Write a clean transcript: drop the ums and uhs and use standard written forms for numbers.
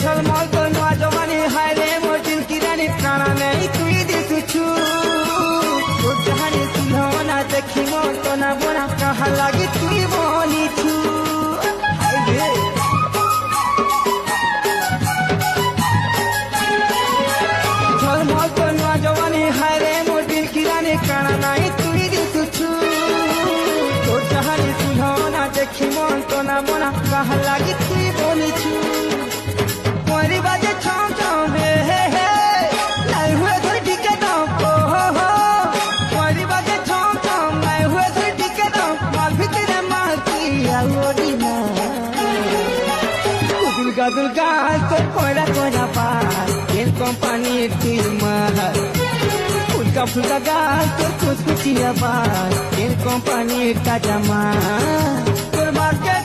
ঝলমল তো নয়া জওয়ানি হায় রে মোর দিল কি রানী প্রাণা নেই তুই দিছুছু তোর জাহানি তুলনা দেখি মন তো না বোনা কাহা লাগি তুই বলিছু ঝলমল তো নয়া জওয়ানি হায় রে মোর দিল কি রানী প্রাণা নাই তুই দিছুছু তোর জাহানি তুলনা দেখি মন তো না বোনা কাহা লাগি তুই বলিছু मोरी बाजे छम छम हे हे हे लाई हुए धर टिके दम ओ हो हो मोरी बाजे छम छम लाई हुए धर टिके दम माल भीतरे मार की आवोडी ना दुल का तो कोरा कोरा पार ये कंपनी की मार फुलका फुलका गाल तो कुछ कुछ बार ये कंपनी का जमा तोर मार के